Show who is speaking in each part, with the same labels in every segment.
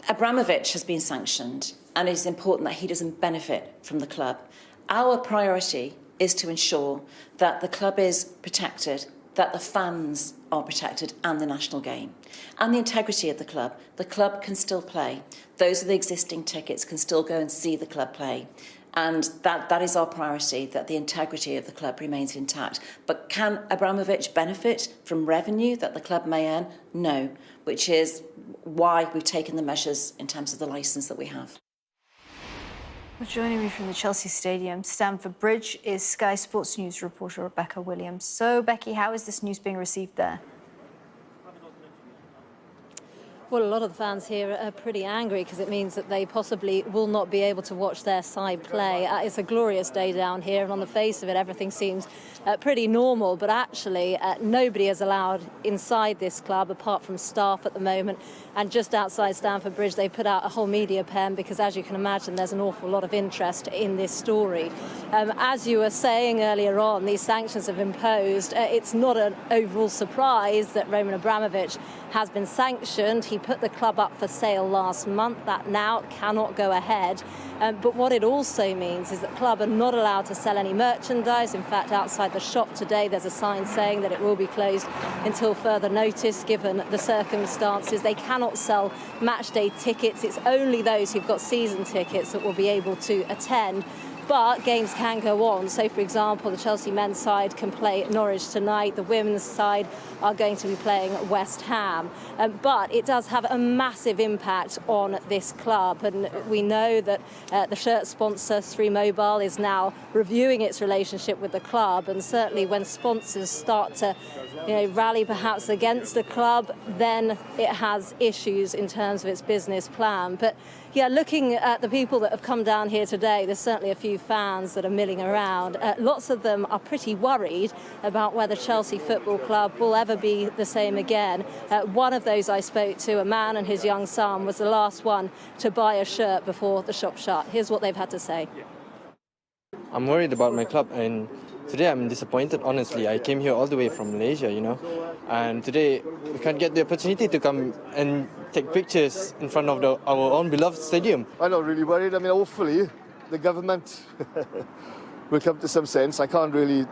Speaker 1: Abramovich has been sanctioned, and it is important that he doesn't benefit from the club. Our priority is to ensure that the club is protected, that the fans are protected, and the national game. And the integrity of the club. The club can still play. Those are the existing tickets can still go and see the club play. And that is our priority, that the integrity of the club remains intact. But can Abramovich benefit from revenue that the club may earn? No, which is why we've taken the measures in terms of the licence that we have.
Speaker 2: Well, joining me from the Chelsea Stadium, Stamford Bridge, is Sky Sports News reporter Rebecca Williams. So, Becky, how is this news being received there?
Speaker 3: Well, a lot of the fans here are pretty angry because it means that they possibly will not be able to watch their side play. It's a glorious day down here, and on the face of it, everything seems pretty normal. But actually, nobody is allowed inside this club apart from staff at the moment. And just outside Stamford Bridge, they put out a whole media pen because, as you can imagine, there's an awful lot of interest in this story. As you were saying earlier on, these sanctions have imposed. It's not an overall surprise that Roman Abramovich has been sanctioned. He put the club up for sale last month. That now cannot go ahead. But what it also means is that the club are not allowed to sell any merchandise. In fact, outside the shop today, there's a sign saying that it will be closed until further notice, given the circumstances. They cannot sell match day tickets. It's only those who've got season tickets that will be able to attend. But games can go on. So, for example, the Chelsea men's side can play at Norwich tonight. The women's side are going to be playing at West Ham. But it does have a massive impact on this club. And we know that the shirt sponsor, 3 Mobile, is now reviewing its relationship with the club. And certainly when sponsors start to rally perhaps against the club, then it has issues in terms of its business plan. But yeah, looking at the people that have come down here today, there's certainly a few fans that are milling around. Lots of them are pretty worried about whether Chelsea Football Club will ever be the same again. One of those I spoke to, a man and his young son, was the last one to buy a shirt before the shop shut. Here's what they've had to say.
Speaker 4: I'm worried about my club, and today I'm disappointed, honestly. I came here all the way from Malaysia, and today we can't get the opportunity to come and take pictures in front of our own beloved stadium.
Speaker 5: I'm not really worried. I mean, hopefully the government will come to some sense. I can't really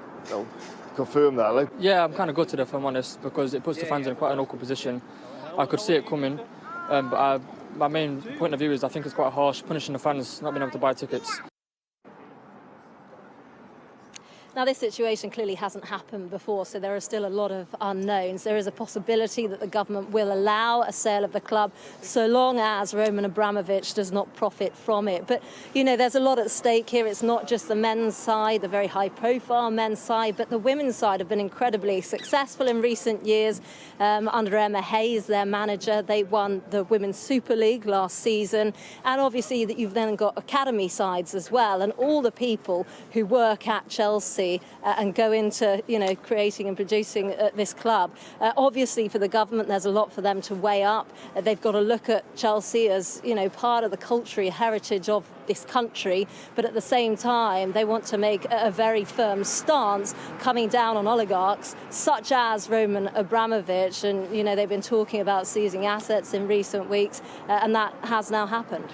Speaker 5: confirm that.
Speaker 6: Yeah, I'm kind of gutted, if I'm honest, because it puts the fans in quite an awkward position. I could see it coming, but my main point of view is I think it's quite harsh, punishing the fans not being able to buy tickets.
Speaker 3: Now, this situation clearly hasn't happened before, so there are still a lot of unknowns. There is a possibility that the government will allow a sale of the club so long as Roman Abramovich does not profit from it. But, there's a lot at stake here. It's not just the men's side, the very high-profile men's side, but the women's side have been incredibly successful in recent years. Under Emma Hayes, their manager, they won the Women's Super League last season. And obviously that you've then got academy sides as well. And all the people who work at Chelsea and go into, creating and producing this club. Obviously, for the government, there's a lot for them to weigh up. They've got to look at Chelsea as, part of the cultural heritage of this country. But at the same time, they want to make a very firm stance coming down on oligarchs such as Roman Abramovich. And, they've been talking about seizing assets in recent weeks, and that has now happened.